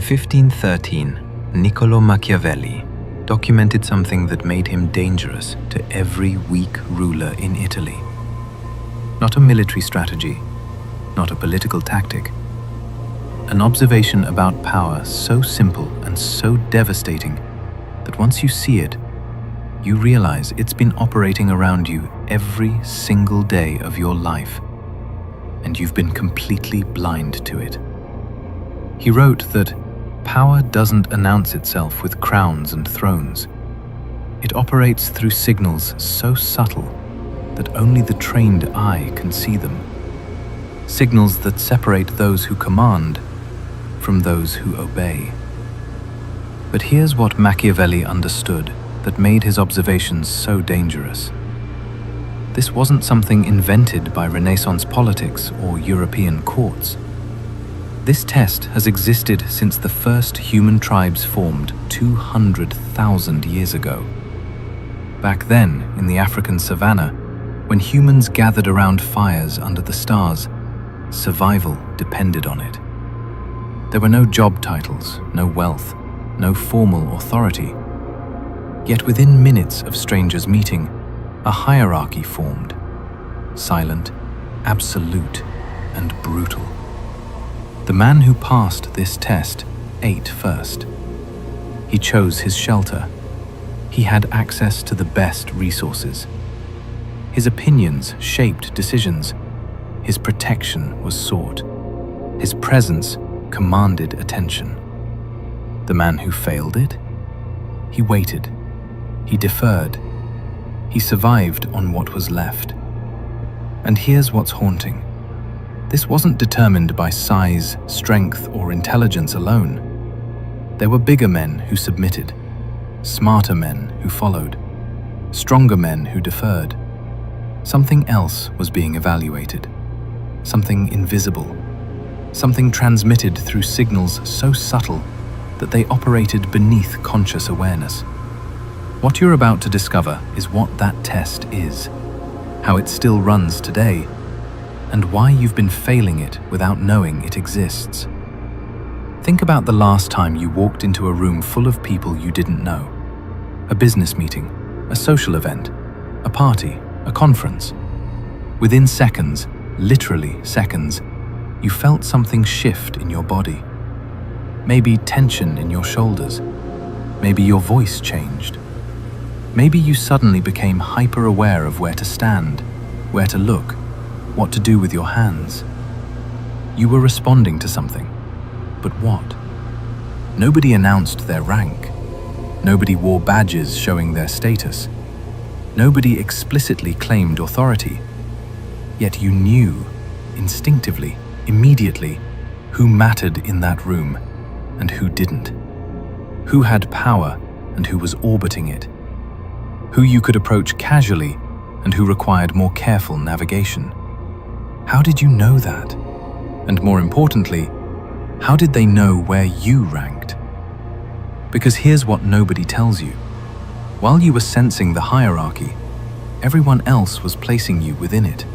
1513, Niccolò Machiavelli documented something that made him dangerous to every weak ruler in Italy. Not a military strategy, not a political tactic. An observation about power so simple and so devastating that once you see it, you realize it's been operating around you every single day of your life, and you've been completely blind to it. He wrote that power doesn't announce itself with crowns and thrones. It operates through signals so subtle that only the trained eye can see them. Signals that separate those who command from those who obey. But here's what Machiavelli understood that made his observations so dangerous. This wasn't something invented by Renaissance politics or European courts. This test has existed since the first human tribes formed 200,000 years ago. Back then, in the African savannah, when humans gathered around fires under the stars, survival depended on it. There were no job titles, no wealth, no formal authority. Yet within minutes of strangers meeting, a hierarchy formed, silent, absolute, and brutal. The man who passed this test ate first. He chose his shelter. He had access to the best resources. His opinions shaped decisions. His protection was sought. His presence commanded attention. The man who failed it? He waited. He deferred. He survived on what was left. And here's what's haunting. This wasn't determined by size, strength, or intelligence alone. There were bigger men who submitted, smarter men who followed, stronger men who deferred. Something else was being evaluated, something invisible, something transmitted through signals so subtle that they operated beneath conscious awareness. What you're about to discover is what that test is, how it still runs today, and why you've been failing it without knowing it exists. Think about the last time you walked into a room full of people you didn't know. A business meeting, a social event, a party, a conference. Within seconds, literally seconds, you felt something shift in your body. Maybe tension in your shoulders. Maybe your voice changed. Maybe you suddenly became hyper-aware of where to stand, where to look, what to do with your hands. You were responding to something, but what? Nobody announced their rank. Nobody wore badges showing their status. Nobody explicitly claimed authority. Yet you knew, instinctively, immediately, who mattered in that room and who didn't. Who had power and who was orbiting it. Who you could approach casually and who required more careful navigation. How did you know that? And more importantly, how did they know where you ranked? Because here's what nobody tells you. While you were sensing the hierarchy, everyone else was placing you within it.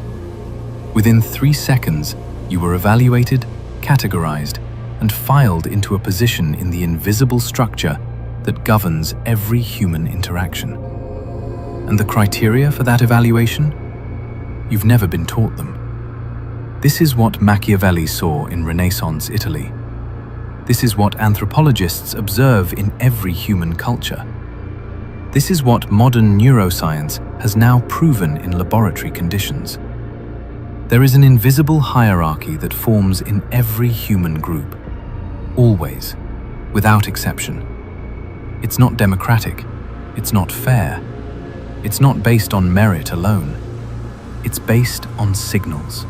Within 3 seconds, you were evaluated, categorized, and filed into a position in the invisible structure that governs every human interaction. And the criteria for that evaluation? You've never been taught them. This is what Machiavelli saw in Renaissance Italy. This is what anthropologists observe in every human culture. This is what modern neuroscience has now proven in laboratory conditions. There is an invisible hierarchy that forms in every human group. Always, without exception. It's not democratic. It's not fair. It's not based on merit alone. It's based on signals.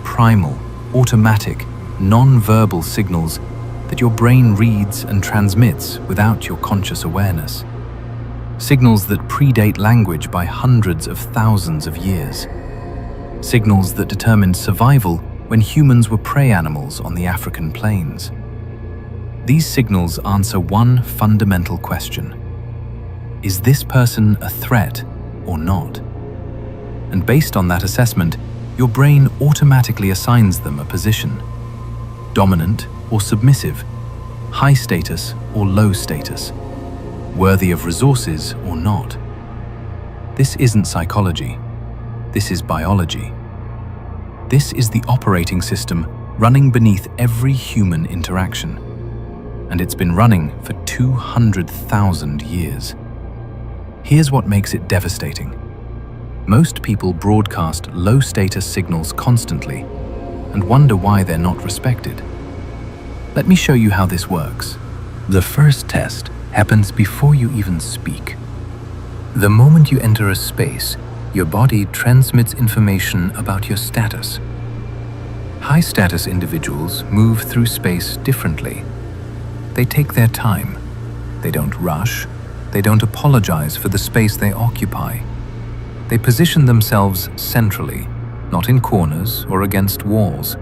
Primal, automatic, non-verbal signals that your brain reads and transmits without your conscious awareness. Signals that predate language by hundreds of thousands of years. Signals that determined survival when humans were prey animals on the African plains. These signals answer one fundamental question. Is this person a threat or not? And based on that assessment, your brain automatically assigns them a position. Dominant or submissive, high status or low status, worthy of resources or not. This isn't psychology. This is biology. This is the operating system running beneath every human interaction. And it's been running for 200,000 years. Here's what makes it devastating. Most people broadcast low-status signals constantly and wonder why they're not respected. Let me show you how this works. The first test happens before you even speak. The moment you enter a space, your body transmits information about your status. High-status individuals move through space differently. They take their time. They don't rush. They don't apologize for the space they occupy. They position themselves centrally, not in corners or against walls.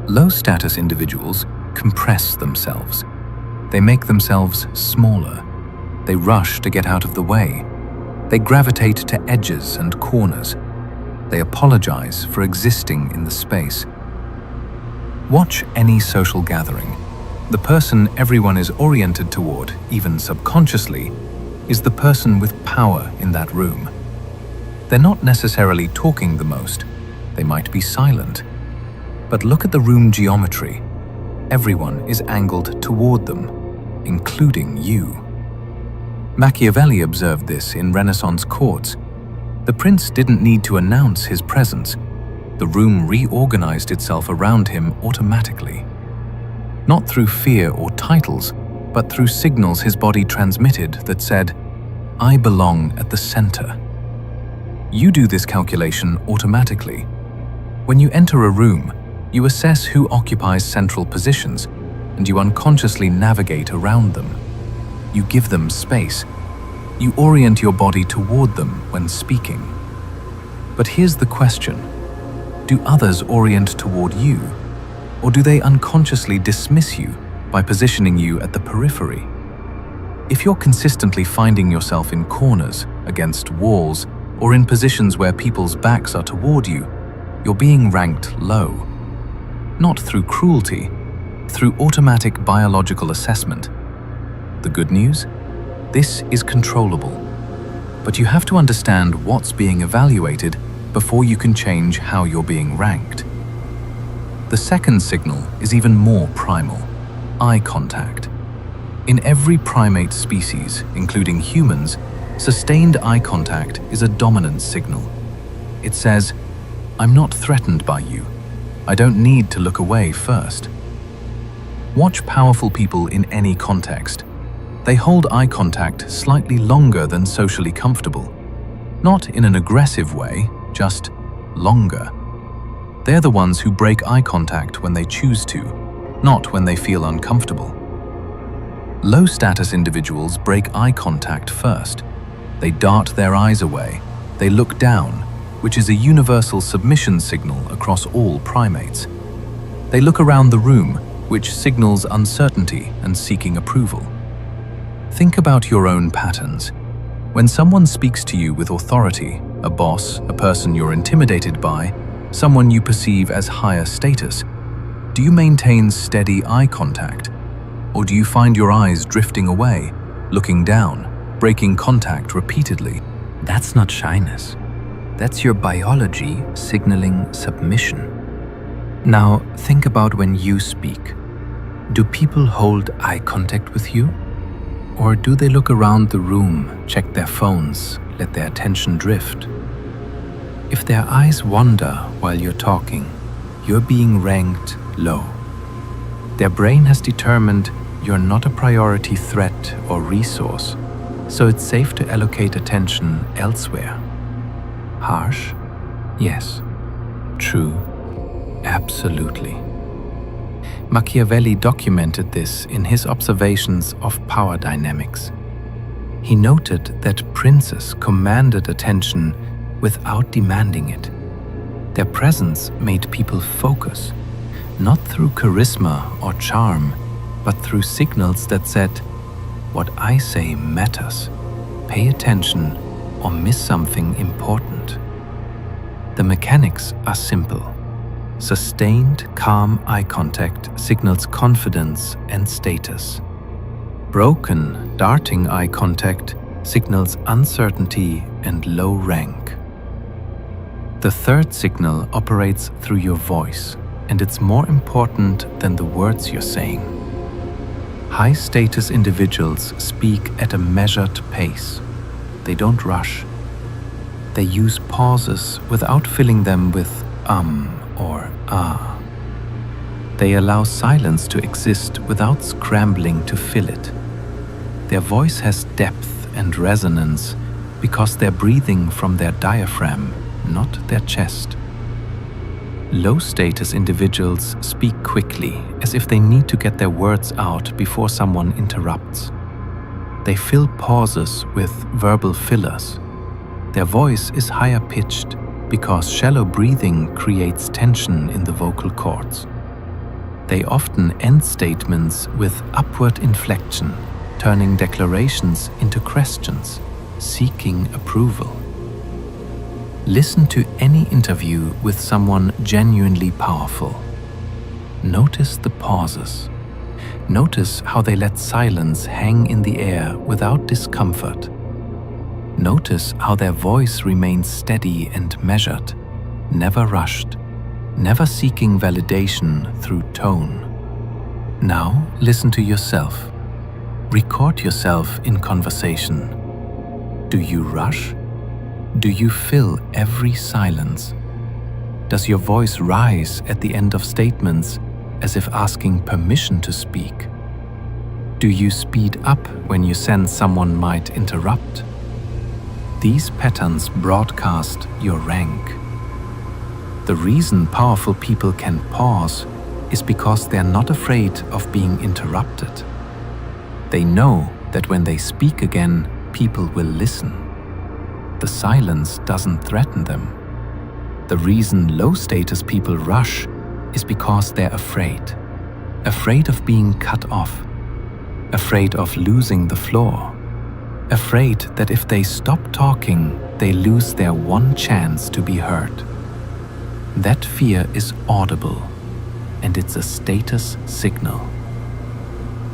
Low-status individuals compress themselves. They make themselves smaller. They rush to get out of the way. They gravitate to edges and corners. They apologize for existing in the space. Watch any social gathering. The person everyone is oriented toward, even subconsciously, is the person with power in that room. They're not necessarily talking the most. They might be silent. But look at the room geometry. Everyone is angled toward them, including you. Machiavelli observed this in Renaissance courts. The prince didn't need to announce his presence. The room reorganized itself around him automatically. Not through fear or titles, but through signals his body transmitted that said, "I belong at the center." You do this calculation automatically. When you enter a room, you assess who occupies central positions, and you unconsciously navigate around them. You give them space. You orient your body toward them when speaking. But here's the question. Do others orient toward you, or do they unconsciously dismiss you by positioning you at the periphery? If you're consistently finding yourself in corners, against walls, or in positions where people's backs are toward you, you're being ranked low. Not through cruelty, through automatic biological assessment. The good news? This is controllable. But you have to understand what's being evaluated before you can change how you're being ranked. The second signal is even more primal: eye contact. In every primate species, including humans, sustained eye contact is a dominant signal. It says, "I'm not threatened by you. I don't need to look away first." Watch powerful people in any context. They hold eye contact slightly longer than socially comfortable. Not in an aggressive way, just longer. They're the ones who break eye contact when they choose to, not when they feel uncomfortable. Low-status individuals break eye contact first. They dart their eyes away. They look down, which is a universal submission signal across all primates. They look around the room, which signals uncertainty and seeking approval. Think about your own patterns. When someone speaks to you with authority, a boss, a person you're intimidated by, someone you perceive as higher status, do you maintain steady eye contact? Or do you find your eyes drifting away, looking down, breaking contact repeatedly? That's not shyness. That's your biology signaling submission. Now, think about when you speak. Do people hold eye contact with you? Or do they look around the room, check their phones, let their attention drift? If their eyes wander while you're talking, you're being ranked low. Their brain has determined you're not a priority threat or resource, so it's safe to allocate attention elsewhere. Harsh? Yes. True? Absolutely. Machiavelli documented this in his observations of power dynamics. He noted that princes commanded attention without demanding it. Their presence made people focus, not through charisma or charm, but through signals that said, "What I say matters. Pay attention or miss something important." The mechanics are simple. Sustained, calm eye contact signals confidence and status. Broken, darting eye contact signals uncertainty and low rank. The third signal operates through your voice, and it's more important than the words you're saying. High-status individuals speak at a measured pace. They don't rush. They use pauses without filling them with or ah. They allow silence to exist without scrambling to fill it. Their voice has depth and resonance because they're breathing from their diaphragm, not their chest. Low-status individuals speak quickly, as if they need to get their words out before someone interrupts. They fill pauses with verbal fillers. Their voice is higher pitched because shallow breathing creates tension in the vocal cords. They often end statements with upward inflection, turning declarations into questions, seeking approval. Listen to any interview with someone genuinely powerful. Notice the pauses. Notice how they let silence hang in the air without discomfort. Notice how their voice remains steady and measured, never rushed, never seeking validation through tone. Now listen to yourself. Record yourself in conversation. Do you rush? Do you fill every silence? Does your voice rise at the end of statements as if asking permission to speak? Do you speed up when you sense someone might interrupt? These patterns broadcast your rank. The reason powerful people can pause is because they're not afraid of being interrupted. They know that when they speak again, people will listen. The silence doesn't threaten them. The reason low-status people rush is because they're afraid. Afraid of being cut off. Afraid of losing the floor. Afraid that if they stop talking, they lose their one chance to be heard. That fear is audible, and it's a status signal.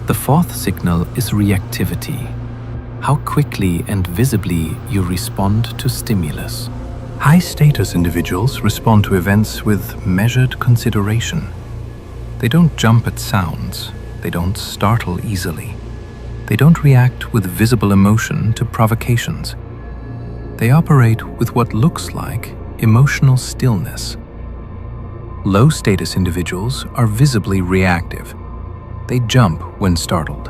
The fourth signal is reactivity. How quickly and visibly you respond to stimulus. High-status individuals respond to events with measured consideration. They don't jump at sounds. They don't startle easily. They don't react with visible emotion to provocations. They operate with what looks like emotional stillness. Low-status individuals are visibly reactive. They jump when startled.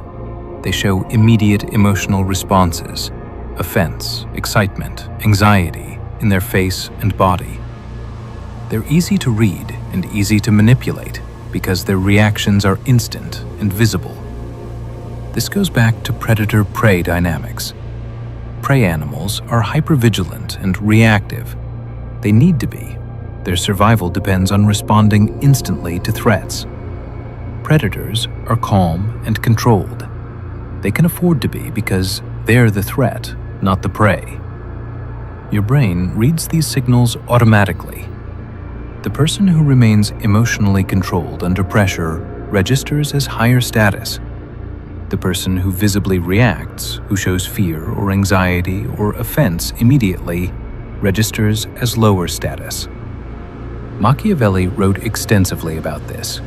They show immediate emotional responses, offense, excitement, anxiety in their face and body. They're easy to read and easy to manipulate because their reactions are instant and visible. This goes back to predator-prey dynamics. Prey animals are hypervigilant and reactive. They need to be. Their survival depends on responding instantly to threats. Predators are calm and controlled. They can afford to be because they're the threat, not the prey. Your brain reads these signals automatically. The person who remains emotionally controlled under pressure registers as higher status. The person who visibly reacts, who shows fear or anxiety or offense immediately, registers as lower status. Machiavelli wrote extensively about this.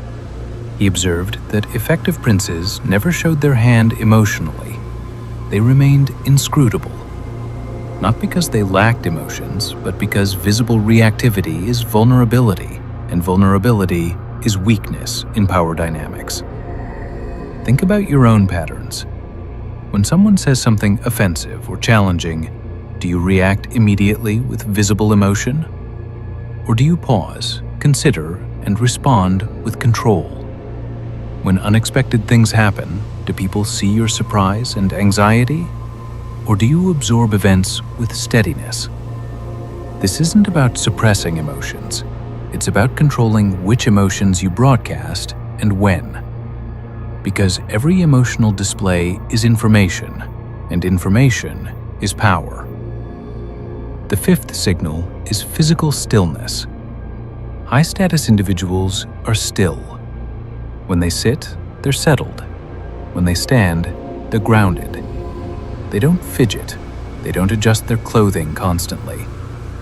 He observed that effective princes never showed their hand emotionally. They remained inscrutable. Not because they lacked emotions, but because visible reactivity is vulnerability, and vulnerability is weakness in power dynamics. Think about your own patterns. When someone says something offensive or challenging, do you react immediately with visible emotion? Or do you pause, consider, and respond with control? When unexpected things happen, do people see your surprise and anxiety? Or do you absorb events with steadiness? This isn't about suppressing emotions. It's about controlling which emotions you broadcast and when. Because every emotional display is information, and information is power. The fifth signal is physical stillness. High-status individuals are still. When they sit, they're settled. When they stand, they're grounded. They don't fidget. They don't adjust their clothing constantly.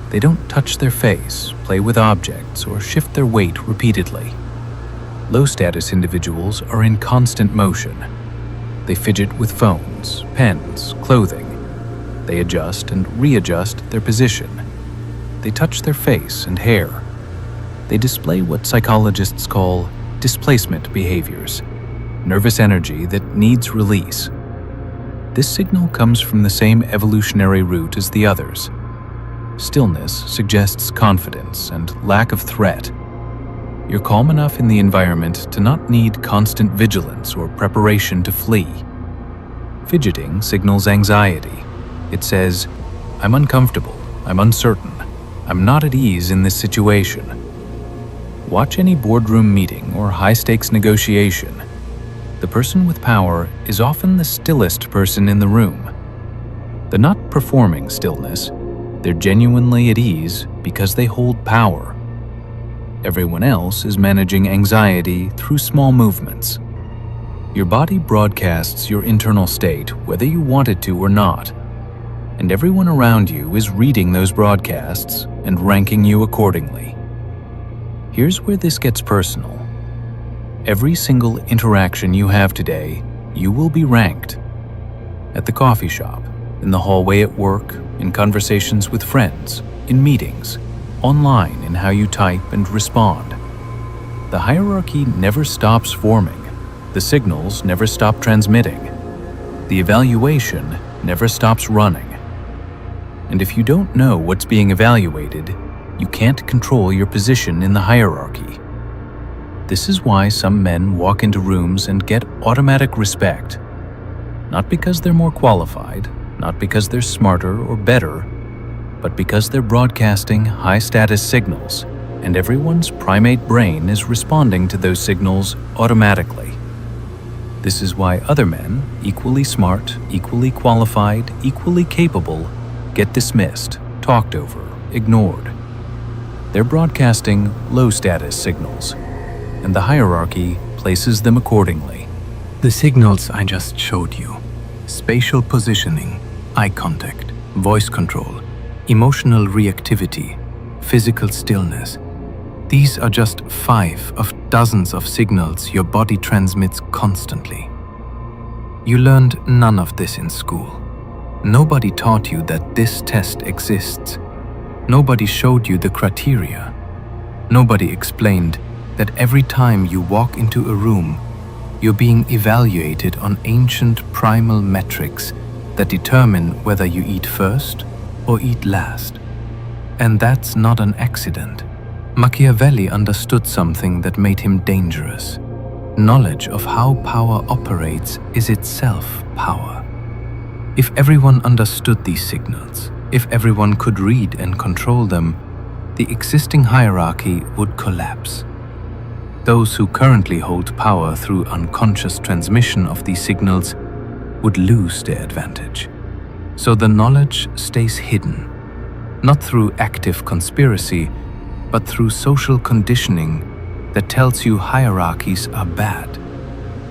They don't touch their face, play with objects, or shift their weight repeatedly. Low-status individuals are in constant motion. They fidget with phones, pens, clothing. They adjust and readjust their position. They touch their face and hair. They display what psychologists call displacement behaviors, nervous energy that needs release. This signal comes from the same evolutionary root as the others. Stillness suggests confidence and lack of threat. You're calm enough in the environment to not need constant vigilance or preparation to flee. Fidgeting signals anxiety. It says, "I'm uncomfortable, I'm uncertain, I'm not at ease in this situation." Watch any boardroom meeting or high-stakes negotiation. The person with power is often the stillest person in the room. They're not performing stillness. They're genuinely at ease because they hold power. Everyone else is managing anxiety through small movements. Your body broadcasts your internal state whether you want it to or not, and everyone around you is reading those broadcasts and ranking you accordingly. Here's where this gets personal. Every single interaction you have today, you will be ranked. At the coffee shop, in the hallway at work, in conversations with friends, in meetings, online in how you type and respond. The hierarchy never stops forming. The signals never stop transmitting. The evaluation never stops running. And if you don't know what's being evaluated, you can't control your position in the hierarchy. This is why some men walk into rooms and get automatic respect. Not because they're more qualified, not because they're smarter or better, but because they're broadcasting high-status signals, and everyone's primate brain is responding to those signals automatically. This is why other men, equally smart, equally qualified, equally capable, get dismissed, talked over, ignored. They're broadcasting low-status signals, and the hierarchy places them accordingly. The signals I just showed you: spatial positioning, eye contact, voice control, emotional reactivity, physical stillness. These are just 5 of dozens of signals your body transmits constantly. You learned none of this in school. Nobody taught you that this test exists. Nobody showed you the criteria. Nobody explained that every time you walk into a room, you're being evaluated on ancient primal metrics that determine whether you eat first or eat last. And that's not an accident. Machiavelli understood something that made him dangerous. Knowledge of how power operates is itself power. If everyone understood these signals, if everyone could read and control them, the existing hierarchy would collapse. Those who currently hold power through unconscious transmission of these signals would lose their advantage. So the knowledge stays hidden, not through active conspiracy, but through social conditioning that tells you hierarchies are bad,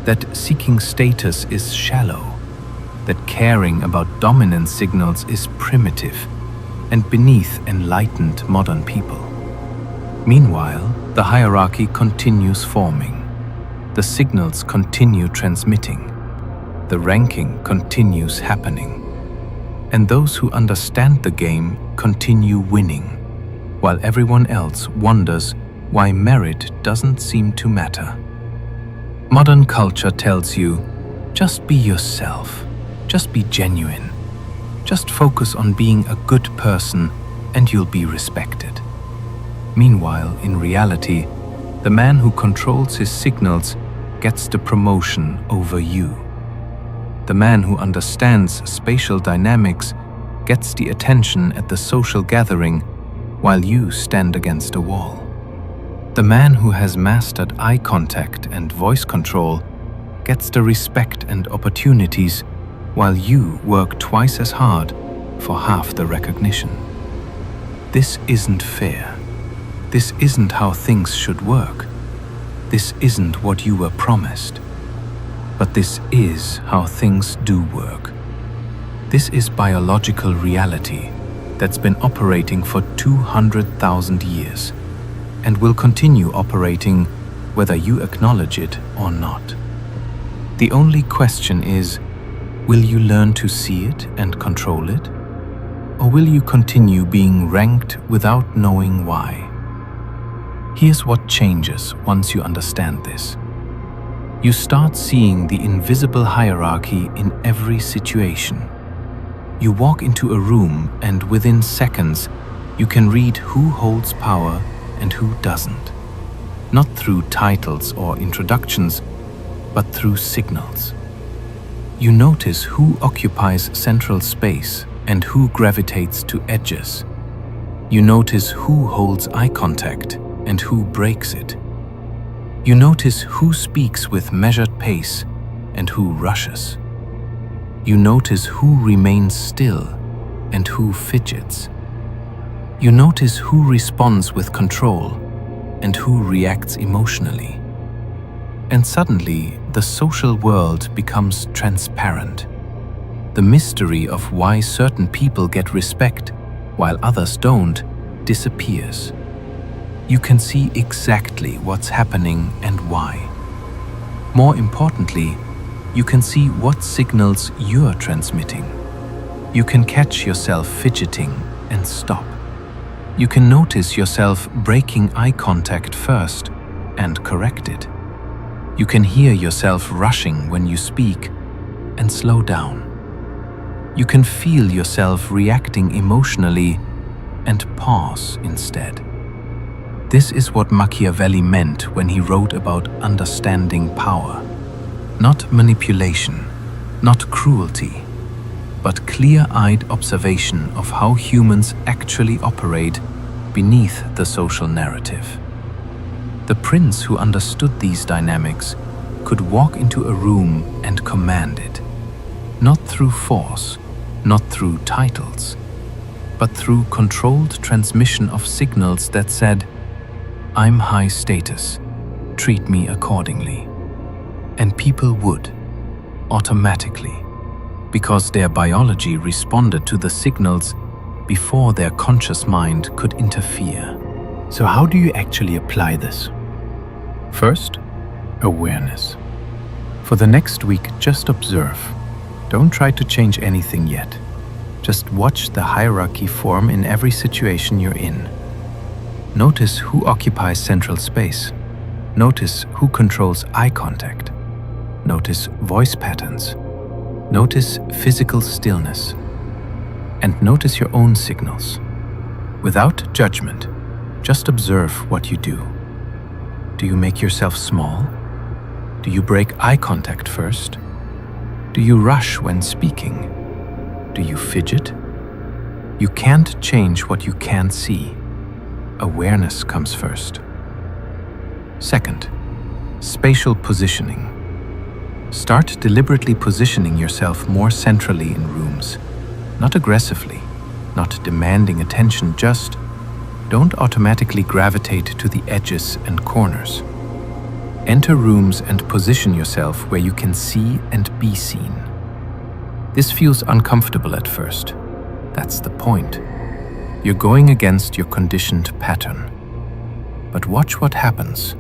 that seeking status is shallow, that caring about dominant signals is primitive and beneath enlightened modern people. Meanwhile, the hierarchy continues forming. The signals continue transmitting. The ranking continues happening. And those who understand the game continue winning, while everyone else wonders why merit doesn't seem to matter. Modern culture tells you, just be yourself, just be genuine, just focus on being a good person and you'll be respected. Meanwhile, in reality, the man who controls his signals gets the promotion over you. The man who understands spatial dynamics gets the attention at the social gathering while you stand against a wall. The man who has mastered eye contact and voice control gets the respect and opportunities while you work twice as hard for half the recognition. This isn't fair. This isn't how things should work. This isn't what you were promised. But this is how things do work. This is biological reality that's been operating for 200,000 years and will continue operating whether you acknowledge it or not. The only question is, will you learn to see it and control it? Or will you continue being ranked without knowing why? Here's what changes once you understand this. You start seeing the invisible hierarchy in every situation. You walk into a room and within seconds, you can read who holds power and who doesn't. Not through titles or introductions, but through signals. You notice who occupies central space and who gravitates to edges. You notice who holds eye contact and who breaks it. You notice who speaks with measured pace and who rushes. You notice who remains still and who fidgets. You notice who responds with control and who reacts emotionally. And suddenly, the social world becomes transparent. The mystery of why certain people get respect while others don't disappears. You can see exactly what's happening and why. More importantly, you can see what signals you're transmitting. You can catch yourself fidgeting and stop. You can notice yourself breaking eye contact first and correct it. You can hear yourself rushing when you speak and slow down. You can feel yourself reacting emotionally and pause instead. This is what Machiavelli meant when he wrote about understanding power. Not manipulation, not cruelty, but clear-eyed observation of how humans actually operate beneath the social narrative. The prince who understood these dynamics could walk into a room and command it, not through force, not through titles, but through controlled transmission of signals that said, "I'm high status, treat me accordingly." And people would, automatically, because their biology responded to the signals before their conscious mind could interfere. So how do you actually apply this? First, awareness. For the next week, just observe. Don't try to change anything yet. Just watch the hierarchy form in every situation you're in. Notice who occupies central space. Notice who controls eye contact. Notice voice patterns. Notice physical stillness. And notice your own signals. Without judgment, just observe what you do. Do you make yourself small? Do you break eye contact first? Do you rush when speaking? Do you fidget? You can't change what you can't see. Awareness comes first. Second, spatial positioning. Start deliberately positioning yourself more centrally in rooms. Not aggressively, not demanding attention, just don't automatically gravitate to the edges and corners. Enter rooms and position yourself where you can see and be seen. This feels uncomfortable at first. That's the point. You're going against your conditioned pattern. But watch what happens.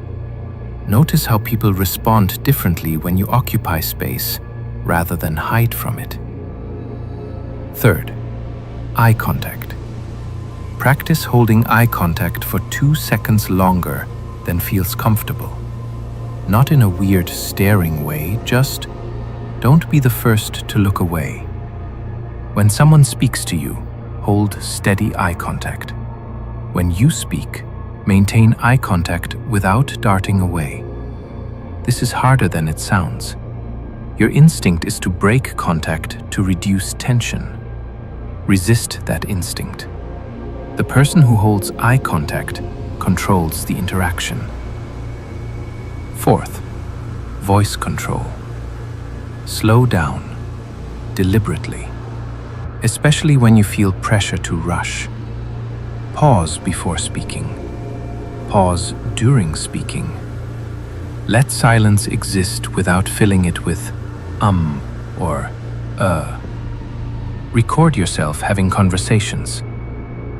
Notice how people respond differently when you occupy space rather than hide from it. Third, eye contact. Practice holding eye contact for 2 seconds longer than feels comfortable. Not in a weird staring way, just don't be the first to look away. When someone speaks to you, hold steady eye contact. When you speak, maintain eye contact without darting away. This is harder than it sounds. Your instinct is to break contact to reduce tension. Resist that instinct. The person who holds eye contact controls the interaction. Fourth, voice control. Slow down, deliberately, especially when you feel pressure to rush. Pause before speaking. Pause during speaking. Let silence exist without filling it with or Record yourself having conversations.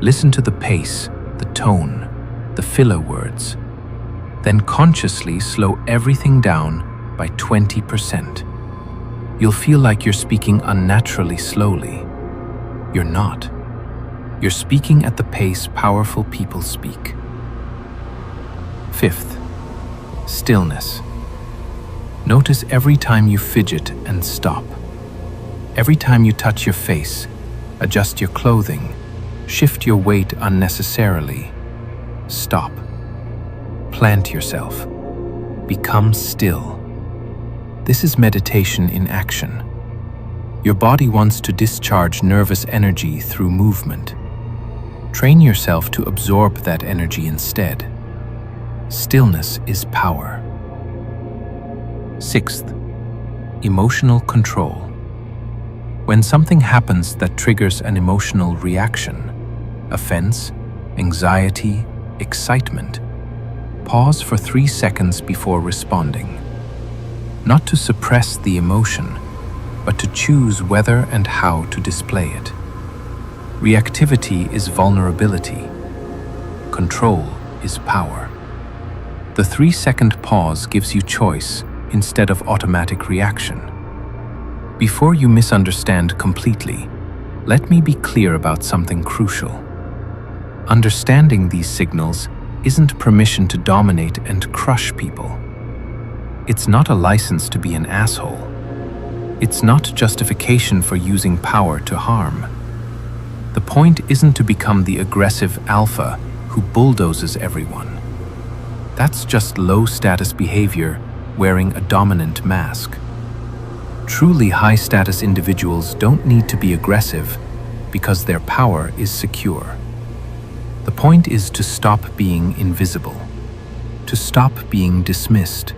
Listen to the pace, the tone, the filler words. Then consciously slow everything down by 20%. You'll feel like you're speaking unnaturally slowly. You're not. You're speaking at the pace powerful people speak. Fifth, stillness. Notice every time you fidget and stop. Every time you touch your face, adjust your clothing, shift your weight unnecessarily. Stop. Plant yourself. Become still. This is meditation in action. Your body wants to discharge nervous energy through movement. Train yourself to absorb that energy instead. Stillness is power. Sixth, emotional control. When something happens that triggers an emotional reaction, offense, anxiety, excitement, pause for 3 seconds before responding. Not to suppress the emotion, but to choose whether and how to display it. Reactivity is vulnerability. Control is power. The 3-second pause gives you choice instead of automatic reaction. Before you misunderstand completely, let me be clear about something crucial. Understanding these signals isn't permission to dominate and crush people. It's not a license to be an asshole. It's not justification for using power to harm. The point isn't to become the aggressive alpha who bulldozes everyone. That's just low-status behavior wearing a dominant mask. Truly high-status individuals don't need to be aggressive because their power is secure. The point is to stop being invisible, to stop being dismissed,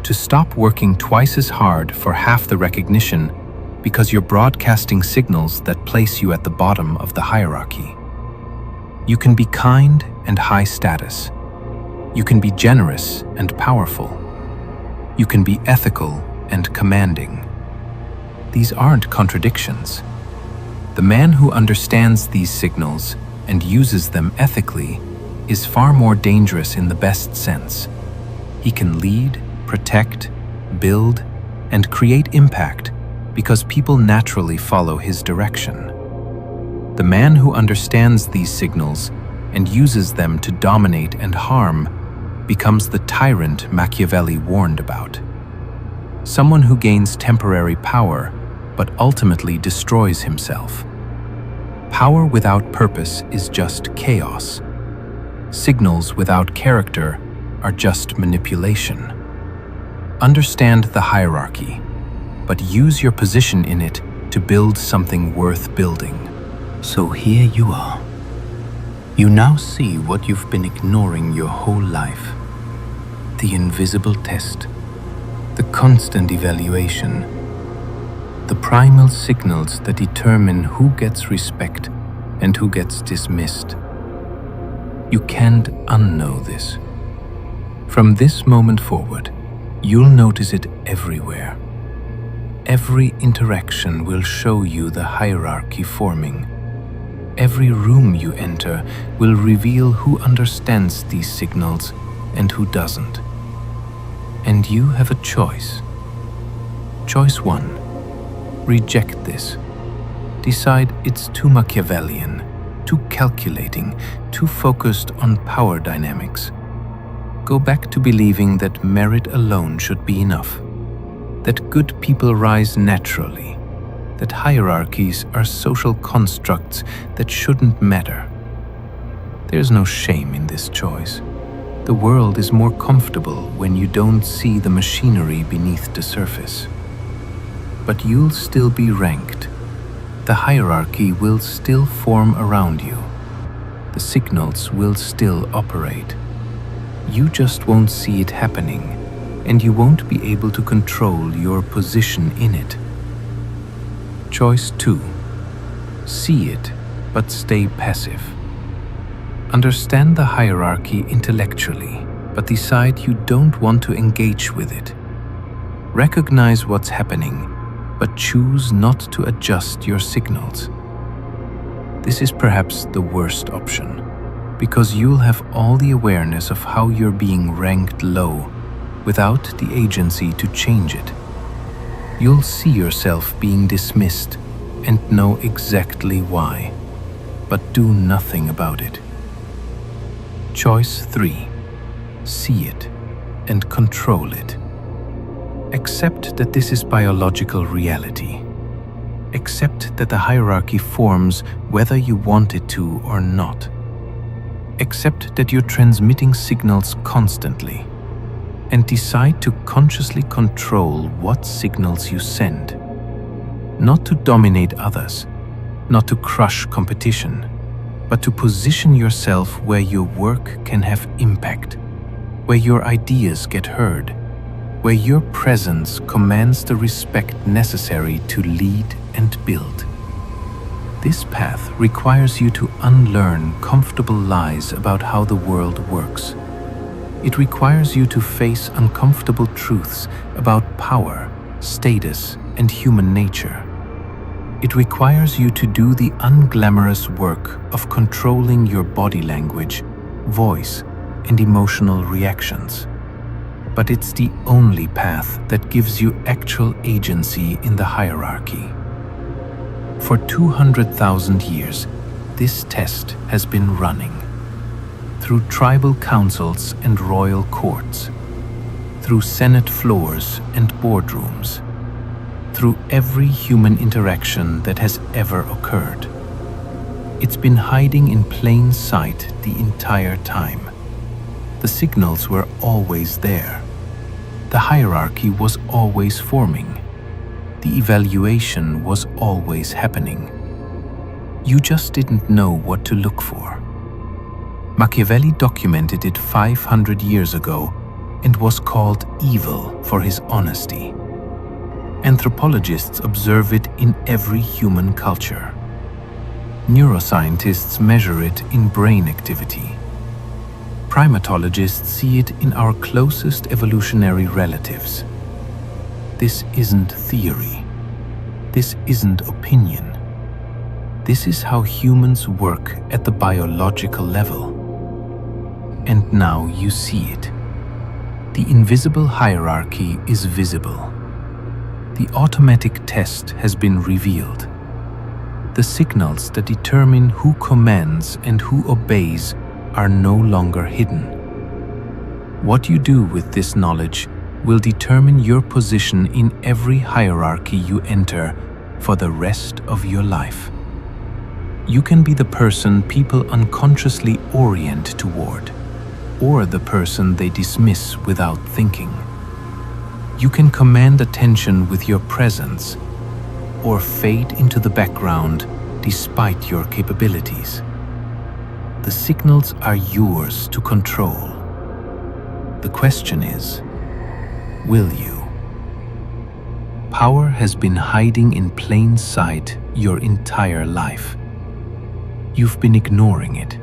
to stop working twice as hard for half the recognition because you're broadcasting signals that place you at the bottom of the hierarchy. You can be kind and high status. You can be generous and powerful. You can be ethical and commanding. These aren't contradictions. The man who understands these signals and uses them ethically is far more dangerous in the best sense. He can lead, protect, build, and create impact because people naturally follow his direction. The man who understands these signals and uses them to dominate and harm becomes the tyrant Machiavelli warned about. Someone who gains temporary power but ultimately destroys himself. Power without purpose is just chaos. Signals without character are just manipulation. Understand the hierarchy, but use your position in it to build something worth building. So here you are. You now see what you've been ignoring your whole life. The invisible test, the constant evaluation, the primal signals that determine who gets respect and who gets dismissed. You can't unknow this. From this moment forward, you'll notice it everywhere. Every interaction will show you the hierarchy forming. Every room you enter will reveal who understands these signals and who doesn't. And you have a choice. Choice 1. Reject this. Decide it's too Machiavellian, too calculating, too focused on power dynamics. Go back to believing that merit alone should be enough, that good people rise naturally, that hierarchies are social constructs that shouldn't matter. There's no shame in this choice. The world is more comfortable when you don't see the machinery beneath the surface. But you'll still be ranked. The hierarchy will still form around you. The signals will still operate. You just won't see it happening, and you won't be able to control your position in it. Choice 2. See it, but stay passive. Understand the hierarchy intellectually, but decide you don't want to engage with it. Recognize what's happening, but choose not to adjust your signals. This is perhaps the worst option, because you'll have all the awareness of how you're being ranked low without the agency to change it. You'll see yourself being dismissed and know exactly why, but do nothing about it. Choice 3. See it and control it. Accept that this is biological reality. Accept that the hierarchy forms whether you want it to or not. Accept that you're transmitting signals constantly, and decide to consciously control what signals you send. Not to dominate others, not to crush competition, but to position yourself where your work can have impact, where your ideas get heard, where your presence commands the respect necessary to lead and build. This path requires you to unlearn comfortable lies about how the world works. It requires you to face uncomfortable truths about power, status, and human nature. It requires you to do the unglamorous work of controlling your body language, voice, and emotional reactions. But it's the only path that gives you actual agency in the hierarchy. For 200,000 years, this test has been running. Through tribal councils and royal courts, through senate floors and boardrooms, through every human interaction that has ever occurred. It's been hiding in plain sight the entire time. The signals were always there. The hierarchy was always forming. The evaluation was always happening. You just didn't know what to look for. Machiavelli documented it 500 years ago and was called evil for his honesty. Anthropologists observe it in every human culture. Neuroscientists measure it in brain activity. Primatologists see it in our closest evolutionary relatives. This isn't theory. This isn't opinion. This is how humans work at the biological level. And now you see it. The invisible hierarchy is visible. The automatic test has been revealed. The signals that determine who commands and who obeys are no longer hidden. What you do with this knowledge will determine your position in every hierarchy you enter for the rest of your life. You can be the person people unconsciously orient toward, or the person they dismiss without thinking. You can command attention with your presence, or fade into the background despite your capabilities. The signals are yours to control. The question is, will you? Power has been hiding in plain sight your entire life. You've been ignoring it.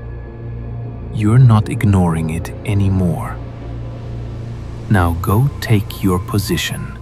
You're not ignoring it anymore. Now go take your position.